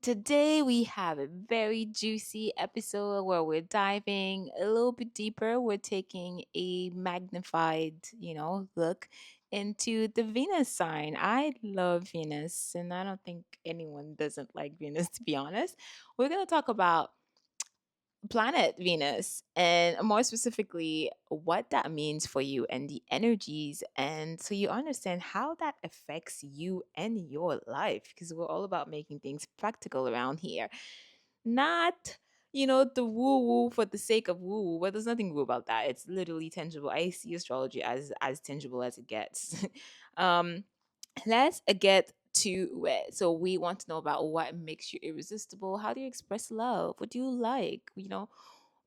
Today, we have a very juicy episode where we're diving a little bit deeper. We're taking a magnified, look into the Venus sign. I love Venus, and I don't think anyone doesn't like Venus, to be honest. We're going to talk about planet Venus and more specifically what that means for you and the energies, and so you understand how that affects you and your life, because we're all about making things practical around here, not the woo woo for the sake of woo woo. But there's nothing woo about that. It's literally tangible. I see astrology as tangible as it gets. um let's get to it. So we want to know about what makes you irresistible. How do you express love? What do you like?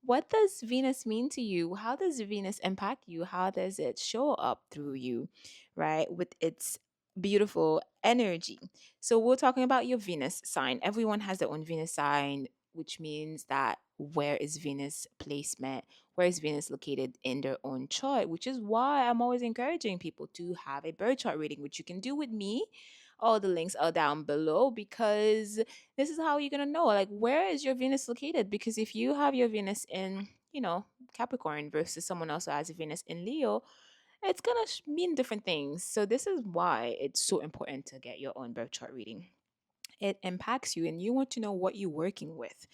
What does Venus mean to you? How does Venus impact you? How does it show up through you, right? With its beautiful energy. So we're talking about your Venus sign. Everyone has their own Venus sign, which means that where is Venus placement? Where is Venus located in their own chart? Which is why I'm always encouraging people to have a birth chart reading, which you can do with me. All the links are down below, because this is how you're gonna know, like, where is your Venus located. Because if you have your Venus in, Capricorn versus someone else who has a Venus in Leo, it's gonna mean different things. So this is why it's so important to get your own birth chart reading. It impacts you and you want to know what you're working with.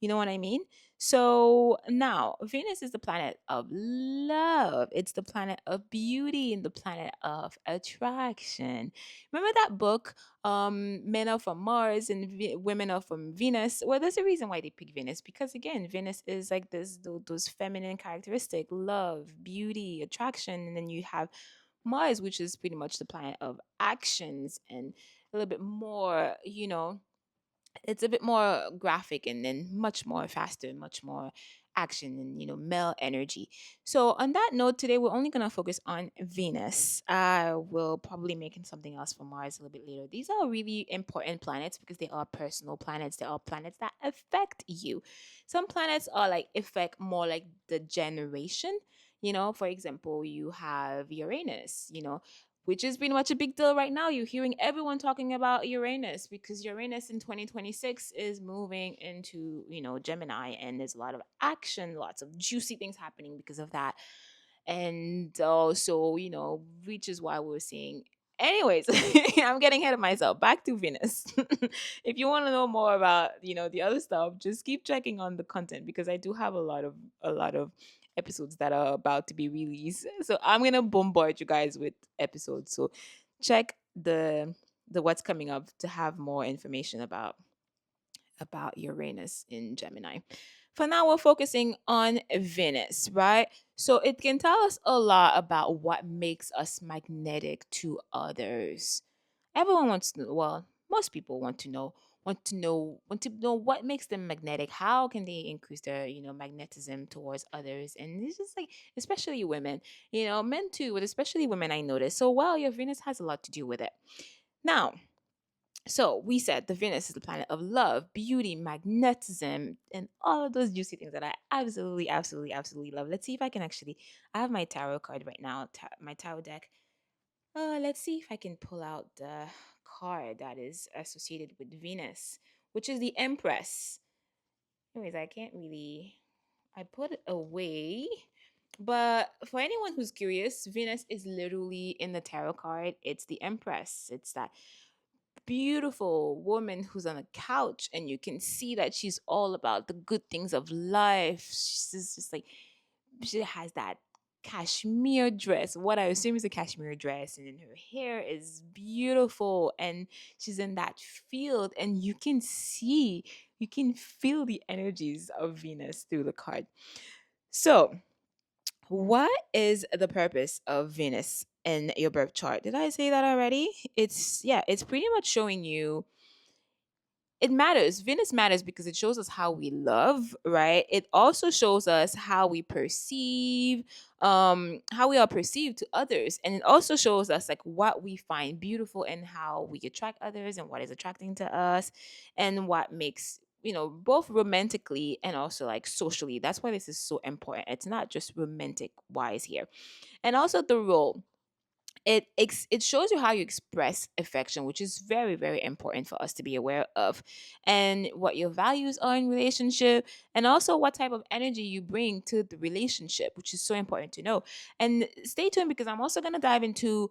You know what I mean? So now, Venus is the planet of love. It's the planet of beauty and the planet of attraction. Remember that book, Men Are From Mars and Women Are From Venus? Well, there's a reason why they pick Venus, because again, Venus is like this, those feminine characteristic: love, beauty, attraction. And then you have Mars, which is pretty much the planet of actions and a little bit more, it's a bit more graphic and then much more faster, much more action and, male energy. So, on that note, today we're only going to focus on Venus. I will probably making something else for Mars a little bit later. These are really important planets because they are personal planets. They are planets that affect you. Some planets are like affect more like the generation. For example, you have Uranus, which is pretty much a big deal right now. You're hearing everyone talking about Uranus because Uranus in 2026 is moving into, Gemini, and there's a lot of action, lots of juicy things happening because of that. And also, which is why we're seeing. Anyways, I'm getting ahead of myself. Back to Venus. If you want to know more about, the other stuff, just keep checking on the content, because I do have a lot of episodes that are about to be released. So I'm gonna bombard you guys with episodes. So check the what's coming up to have more information about Uranus in Gemini. For now, we're focusing on Venus, right? So it can tell us a lot about what makes us magnetic to others. Everyone wants to know, well, most people want to know what makes them magnetic. How can they increase their, magnetism towards others? And it's just like, especially women, men too, but especially women, I notice. So, well, your Venus has a lot to do with it. Now, so we said the Venus is the planet of love, beauty, magnetism, and all of those juicy things that I absolutely, absolutely, absolutely love. Let's see if I can actually. I have my tarot card right now, my tarot deck. Let's see if I can pull out the card that is associated with Venus, which is the Empress. Anyways, I can't really. I put it away. But for anyone who's curious, Venus is literally in the tarot card. It's the Empress. It's that beautiful woman who's on a couch, and you can see that she's all about the good things of life. She's just like, she has that cashmere dress, what I assume is a cashmere dress, and then her hair is beautiful, and she's in that field, and you can feel the energies of Venus through the card. So what is the purpose of Venus in your birth chart? Did I say that already? It's pretty much showing you it matters. Venus matters because it shows us how we love, right? It also shows us how we perceive, how we are perceived to others. And it also shows us like what we find beautiful and how we attract others and what is attracting to us and what makes, both romantically and also like socially. That's why this is so important. It's not just romantic wise here. And also the role. It shows you how you express affection, which is very very important for us to be aware of, and what your values are in relationship, and also what type of energy you bring to the relationship, which is so important to know. And stay tuned, because I'm also going to dive into,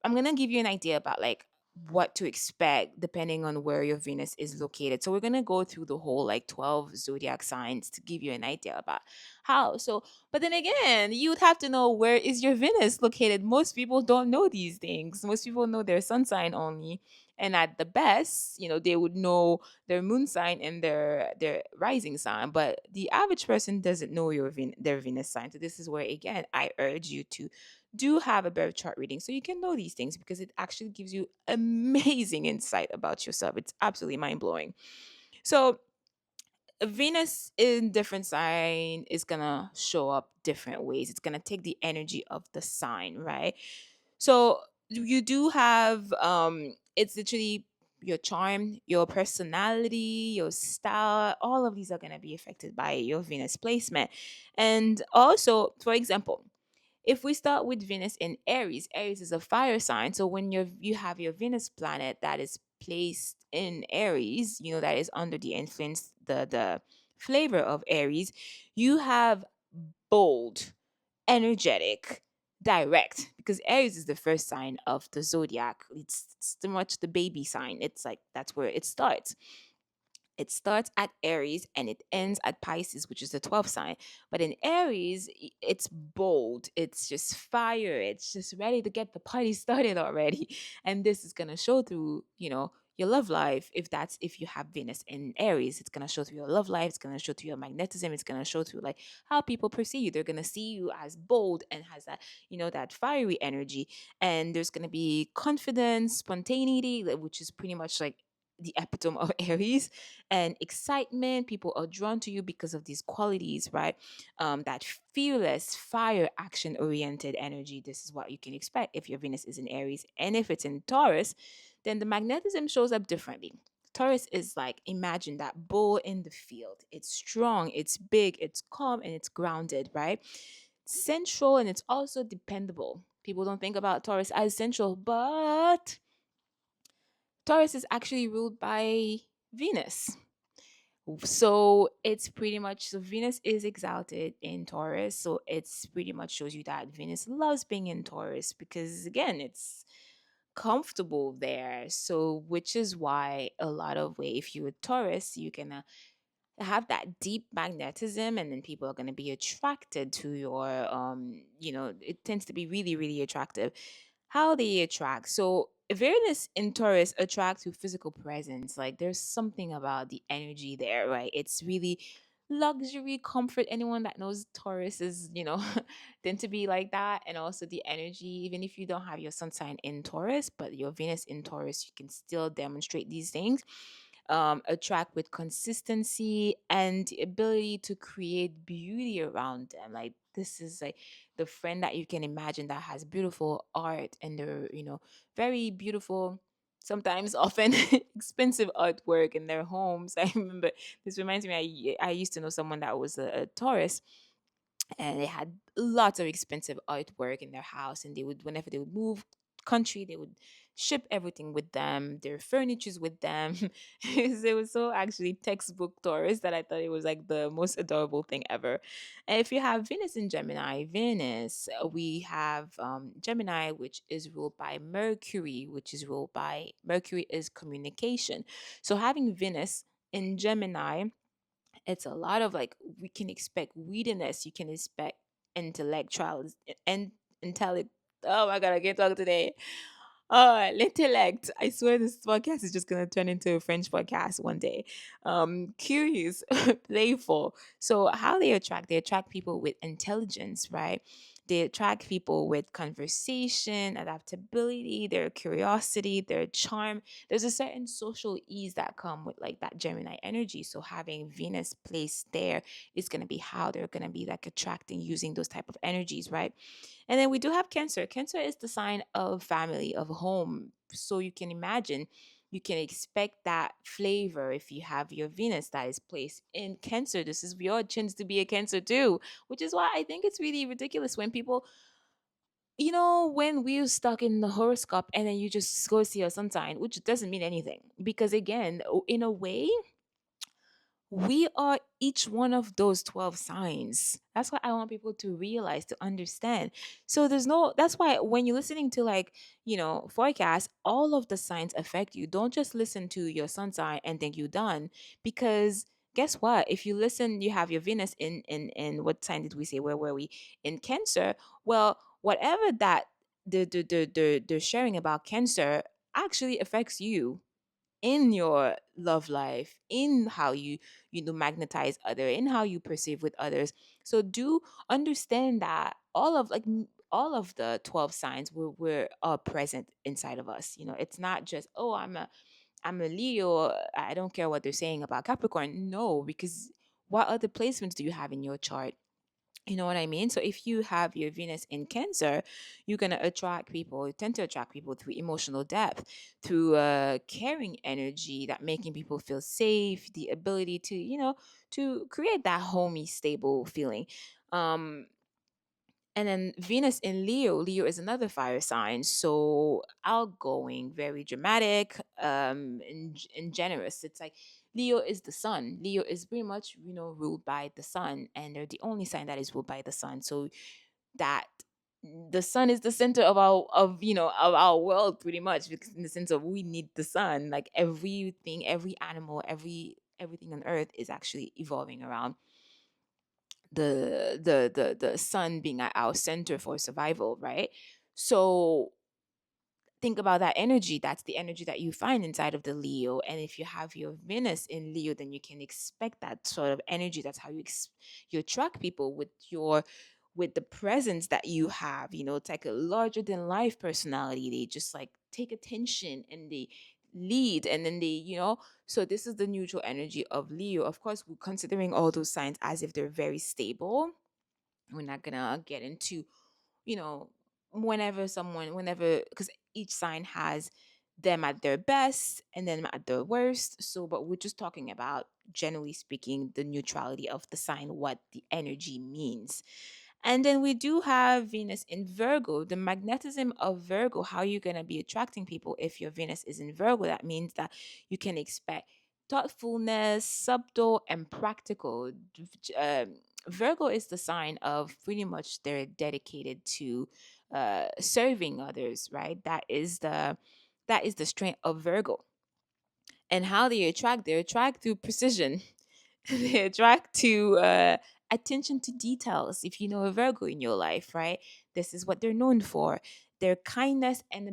I'm gonna give you an idea about like what to expect depending on where your Venus is located. So we're gonna go through the whole like 12 zodiac signs to give you an idea about how. So, but then again, you'd have to know where is your Venus located. Most people don't know these things. Most people know their sun sign only. And at the best, they would know their moon sign and their rising sign. But the average person doesn't know their Venus sign. So this is where again I urge you to do have a birth chart reading so you can know these things, because it actually gives you amazing insight about yourself. It's absolutely mind blowing. So, Venus in different sign is gonna show up different ways. It's gonna take the energy of the sign, right? So you do have it's literally your charm, your personality, your style, all of these are gonna be affected by your Venus placement. And also, for example, if we start with Venus in Aries, Aries is a fire sign. So when you have your Venus planet that is placed in Aries, that is under the influence, the flavor of Aries, you have bold, energetic, direct, because Aries is the first sign of the zodiac. It's too much the baby sign. It's like that's where it starts. It starts at Aries and it ends at Pisces, which is the 12th sign. But in Aries, it's bold. It's just fire. It's just ready to get the party started already. And this is going to show through, your love life. If you have Venus in Aries, it's going to show through your love life. It's going to show through your magnetism. It's going to show through like how people perceive you. They're going to see you as bold and has that, that fiery energy. And there's going to be confidence, spontaneity, which is pretty much like the epitome of Aries, and excitement. People are drawn to you because of these qualities, right? That fearless, fire, action oriented energy. This is what you can expect if your Venus is in Aries. And if it's in Taurus, then the magnetism shows up differently. Taurus is like, imagine that bull in the field. It's strong, it's big, it's calm, and it's grounded, right? Central, and it's also dependable. People don't think about Taurus as central, but Taurus is actually ruled by Venus. So it's pretty much, so Venus is exalted in Taurus. So it's pretty much shows you that Venus loves being in Taurus because again, it's comfortable there. So which is why a lot of way, if you're a Taurus, you can have that deep magnetism, and then people are going to be attracted to your it tends to be really really attractive how they attract. So Venus in Taurus attracts with physical presence. Like there's something about the energy there, right? It's really luxury, comfort. Anyone that knows Taurus is, tend to be like that. And also the energy, even if you don't have your sun sign in Taurus, but your Venus in Taurus, you can still demonstrate these things. Attract with consistency and the ability to create beauty around them. Like this is like the friend that you can imagine that has beautiful art, and they're, very beautiful, sometimes often expensive artwork in their homes. I remember, this reminds me, I used to know someone that was a Taurus, and they had lots of expensive artwork in their house, and they would, whenever they would move country, they would ship everything with them, their furnitures with them. It was so actually textbook tourist that I thought it was like the most adorable thing ever. And if you have Venus in Gemini, we have Gemini, which is ruled by Mercury, which is ruled by Mercury is communication. So having Venus in Gemini, it's a lot of like, we can expect weediness, you can expect intellectual and intellect. Oh my god, I can't talk today. Oh, intellect. I swear this podcast is just gonna turn into a French podcast one day. Curious, playful. So how they attract people with intelligence, right? They attract people with conversation, adaptability, their curiosity, their charm. There's a certain social ease that come with like that Gemini energy. So having Venus placed there is gonna be how they're gonna be like attracting using those type of energies, right? And then we do have Cancer. Cancer is the sign of family, of home. So you can imagine, you can expect that flavor if you have your Venus that is placed in Cancer. This is your chance to be a Cancer too, which is why I think it's really ridiculous when people when we're stuck in the horoscope and then you just go see your sun sign, which doesn't mean anything, because again, in a way, we are each one of those 12 signs. That's what I want people to realize, to understand. So that's why when you're listening to, like, forecast, all of the signs affect you. Don't just listen to your sun sign and think you're done. Because guess what? If you listen, you have your Venus in what sign did we say? Where were we? In Cancer. Well, whatever that they're sharing about Cancer actually affects you in your love life, in how you magnetize other, in how you perceive with others. So do understand that all of the 12 signs were are present inside of us. It's not just, oh, I'm a Leo, I don't care what they're saying about Capricorn. No, because what other placements do you have in your chart? You know what I mean? So if you have your Venus in Cancer, you're gonna attract people. You tend to attract people through emotional depth, through caring energy, that making people feel safe, the ability to to create that homey, stable feeling. Um, and then Venus in Leo. Leo is another fire sign, so outgoing, very dramatic, and generous. It's like Leo is the sun. Leo is pretty much ruled by the sun, and they're the only sign that is ruled by the sun. So that the sun is the center of our world, pretty much, because in the sense of we need the sun. Like everything, every animal, everything on Earth is actually evolving around the sun being at our center for survival, right? So think about that energy. That's the energy that you find inside of the Leo. And if you have your Venus in Leo, then you can expect that sort of energy. That's how you attract people with the presence that you have. It's like a larger than life personality. They just like take attention and they lead, and then so this is the neutral energy of Leo. Of course, we're considering all those signs as if they're very stable. We're not gonna get into you know whenever, because each sign has them at their best and then at their worst. So but we're just talking about, generally speaking, the neutrality of the sign, what the energy means. And then we do have Venus in Virgo, the magnetism of Virgo. How you're going to be attracting people if your Venus is in Virgo? That means that you can expect thoughtfulness, subtle and practical. Virgo is the sign of pretty much they're dedicated to serving others, right? That is the strength of Virgo. And how they attract through precision. They attract to attention to details. If you know a Virgo in your life, right, this is what they're known for: their kindness and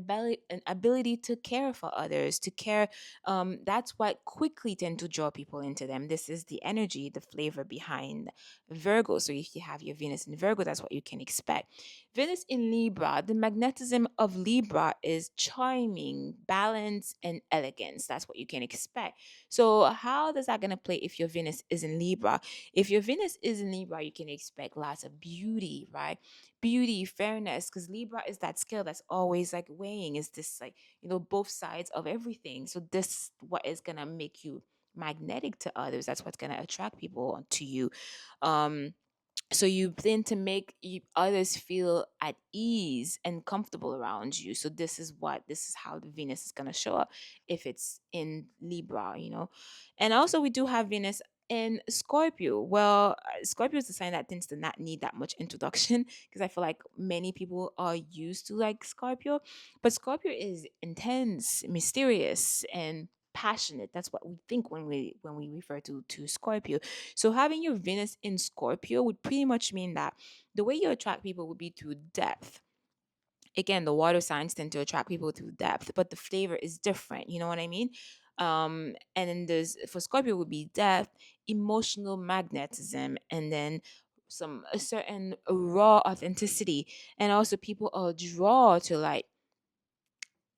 ability to care for others, to care. That's what quickly tend to draw people into them. This is the energy, the flavor behind Virgo. So if you have your Venus in Virgo, that's what you can expect. Venus in Libra, the magnetism of Libra is charming, balance, and elegance. That's what you can expect. So how does that gonna play if your Venus is in Libra? If your Venus is in Libra, you can expect lots of beauty, right? Beauty, fairness, because Libra is that scale that's always like weighing. Is this like, both sides of everything? So this what is gonna make you magnetic to others. That's what's gonna attract people to you. Um so you tend to make others feel at ease and comfortable around you. So this is how the Venus is going to show up if it's in Libra. And also we do have Venus in Scorpio. Well, Scorpio is a sign that tends to not need that much introduction because I feel like many people are used to like Scorpio. But Scorpio is intense, mysterious, and passionate. That's what we think when we refer to Scorpio. So having your Venus in Scorpio would pretty much mean that the way you attract people would be through depth. Again, the water signs tend to attract people through depth, but the flavor is different. You know what I mean? And then there's for Scorpio would be depth, emotional magnetism, and then a certain raw authenticity. And also people are drawn to like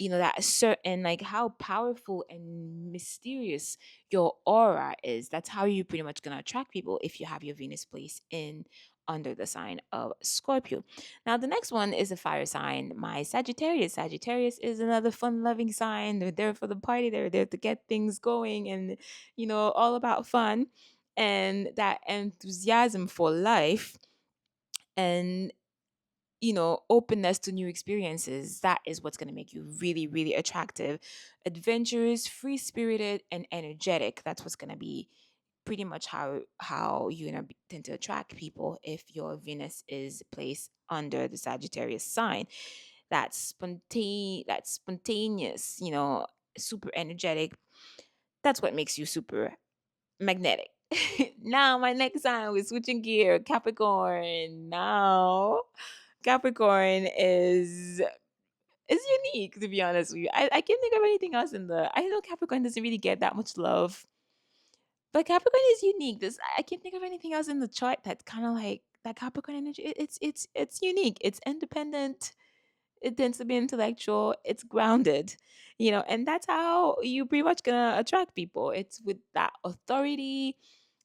that certain, like, how powerful and mysterious your aura is. That's how you pretty much gonna attract people if you have your Venus place in under the sign of Scorpio. Now the next one is a fire sign, my Sagittarius. Sagittarius is another fun loving sign. They're there for the party, they're there to get things going, and all about fun and that enthusiasm for life. And openness to new experiences. That is what's going to make you really, really attractive, adventurous, free spirited, and energetic. That's what's going to be pretty much how you're going to tend to attract people if your Venus is placed under the Sagittarius sign. That's spontaneous, super energetic. That's what makes you super magnetic. Now, my next sign, we're switching gear. Capricorn. Now, Capricorn is unique, to be honest with you. I can't think of anything else in the. I know Capricorn doesn't really get that much love, but Capricorn is unique. This I can't think of anything else in the chart that's kind of like that Capricorn energy. It's unique. It's independent. It tends to be intellectual. It's grounded, and that's how you pretty much gonna attract people. It's with that authority,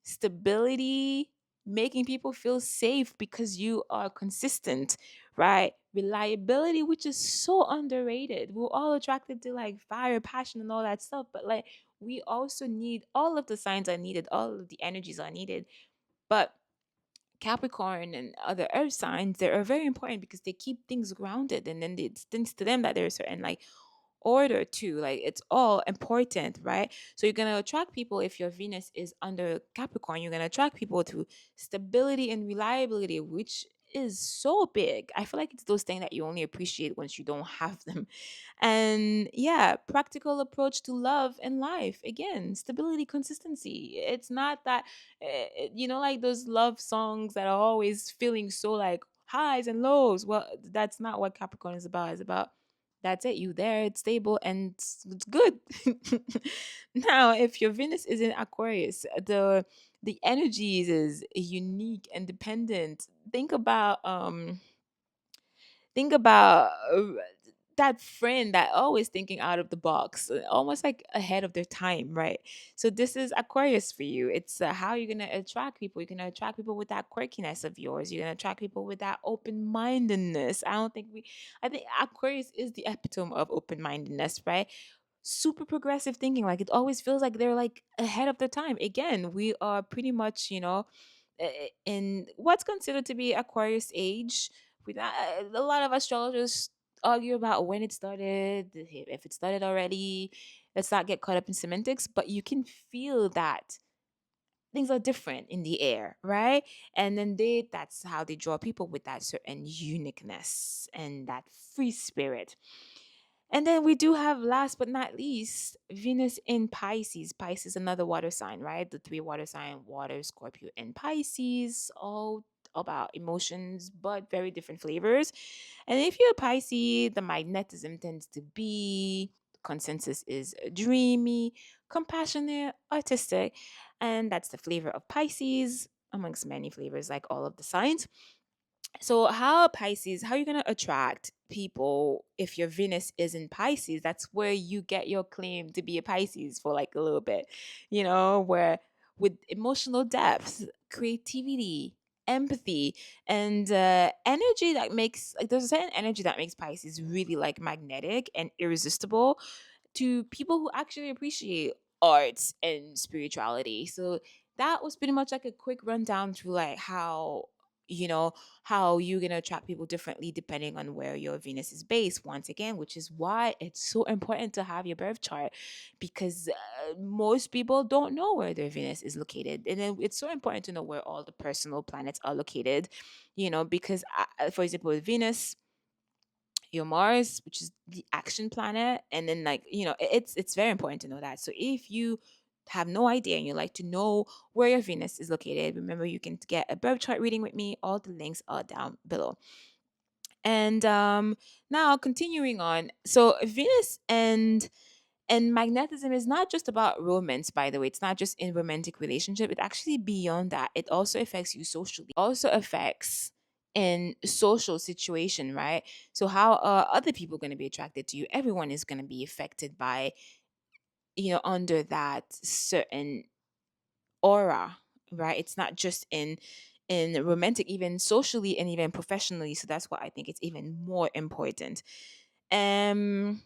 stability, making people feel safe because you are consistent, right? Reliability, which is so underrated. We're all attracted to like fire, passion, and all that stuff, but like we also need all of the signs are needed, all of the energies are needed. But Capricorn and other earth signs, they are very important because they keep things grounded, and then it's things to them that there's certain like order too. Like it's all important, right? So you're gonna attract people if your Venus is under Capricorn. You're gonna attract people to stability and reliability, which is so big. I feel like it's those things that you only appreciate once you don't have them. And yeah, practical approach to love and life. Again, stability, consistency. It's not that like those love songs that are always feeling so like highs and lows. Well, that's not what Capricorn is about. It's about that's it. You there, it's stable, and it's good. Now, if your Venus is in Aquarius, the energies is unique and dependent. Think about that friend that always thinking out of the box, almost like ahead of their time, right? So this is Aquarius for you. It's how you're gonna attract people. You're gonna attract people with that quirkiness of yours. You're gonna attract people with that open mindedness. I think Aquarius is the epitome of open mindedness, right? Super progressive thinking. Like it always feels like they're like ahead of their time. Again, we are pretty much, in what's considered to be Aquarius age. A lot of astrologers argue about when it started, if it started already. Let's not get caught up in semantics, but you can feel that things are different in the air, right? And then that's how they draw people with that certain uniqueness and that free spirit. And then we do have, last but not least, Venus in Pisces. Pisces, another water sign, right? The three water sign: water, Scorpio, and Pisces. All about emotions, but very different flavors. And if you're a Pisces, the magnetism tends to be, consensus is dreamy, compassionate, artistic. And that's the flavor of Pisces, amongst many flavors, like all of the signs. So how are you going to attract people if your Venus is in Pisces? That's where you get your claim to be a Pisces for like a little bit, where with emotional depth, creativity, empathy, and energy that makes like there's a certain energy that makes Pisces really like magnetic and irresistible to people who actually appreciate arts and spirituality. So that was pretty much like a quick rundown through like you know how you're going to attract people differently depending on where your Venus is based, once again, which is why it's so important to have your birth chart, because most people don't know where their Venus is located, and then it's so important to know where all the personal planets are located, because for example, with Venus, your Mars, which is the action planet, and then like it's very important to know that. So if you have no idea and you like to know where your Venus is located, remember you can get a birth chart reading with me. All the links are down below. And now continuing on, so Venus and magnetism is not just about romance, by the way. It's not just in romantic relationship. It's actually beyond that. It also affects you socially. Also affects in social situation, right? So how are other people going to be attracted to you? Everyone is going to be affected by, under that certain aura, right? It's not just in romantic, even socially and even professionally. So that's why I think it's even more important. Um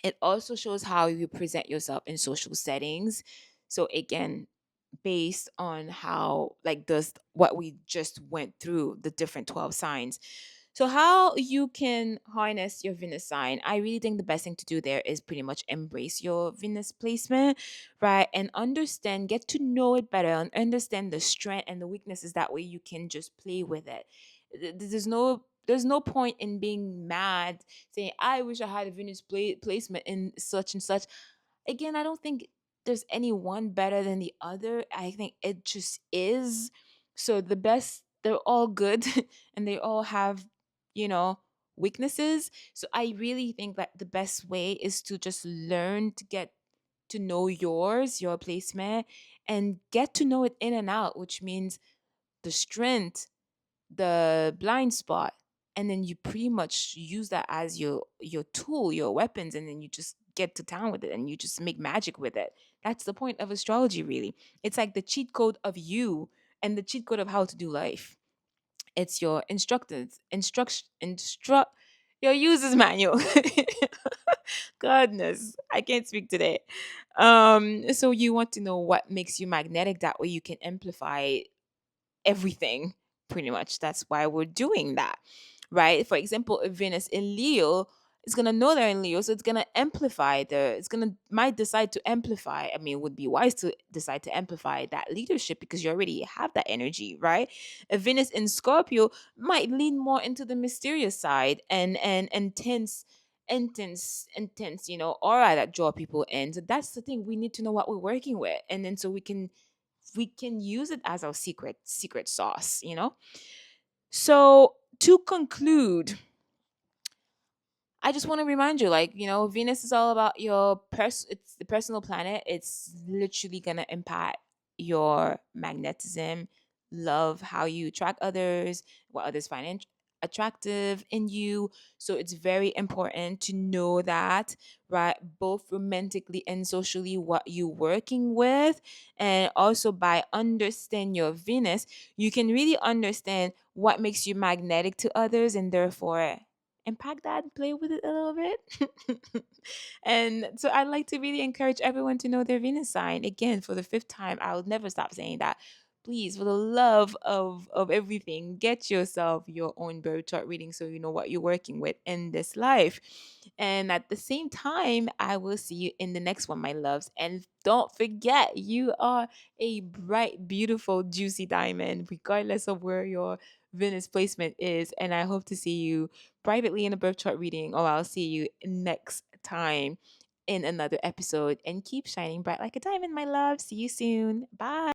it also shows how you present yourself in social settings. So again, based on how like does what we just went through, the different 12 signs. So, how you can harness your Venus sign? I really think the best thing to do there is pretty much embrace your Venus placement, right? And understand, get to know it better, and understand the strength and the weaknesses. That way, you can just play with it. There's no point in being mad saying, "I wish I had a Venus placement in such and such." Again, I don't think there's any one better than the other. I think it just is. So the best, they're all good and they all have, you know, weaknesses. So I really think that the best way is to just learn to get to know yours, your placement, and get to know it in and out, which means the strength, the blind spot, and then you pretty much use that as your tool, your weapons, and then you just get to town with it and you just make magic with it. That's the point of astrology, really. It's like the cheat code of you and the cheat code of how to do life. It's your your user's manual. Goodness, I can't speak today. So you want to know what makes you magnetic, that way you can amplify everything, pretty much. That's why we're doing that, right? For example, if Venus in Leo is gonna know they're in Leo, so it's gonna amplify it's gonna might decide to amplify. I mean, it would be wise to decide to amplify that leadership because you already have that energy, right? A Venus in Scorpio might lean more into the mysterious side and intense, aura that draw people in. So that's the thing. We need to know what we're working with, and then so we can use it as our secret sauce. So to conclude, I just want to remind you, like, Venus is all about it's the personal planet. It's literally going to impact your magnetism, love, how you attract others, what others find attractive in you. So it's very important to know that, right? Both romantically and socially, what you're working with. And also by understand your Venus, you can really understand what makes you magnetic to others and therefore impact that and play with it a little bit. And so I'd like to really encourage everyone to know their Venus sign. Again, for the fifth time, I'll never stop saying that. Please, for the love of everything, get yourself your own birth chart reading so you know what you're working with in this life. And at the same time, I will see you in the next one, my loves. And don't forget, you are a bright, beautiful, juicy diamond, regardless of where your Venus placement is. And I hope to see you privately in a birth chart reading, or I'll see you next time in another episode. And keep shining bright like a diamond, my love. See you soon. Bye.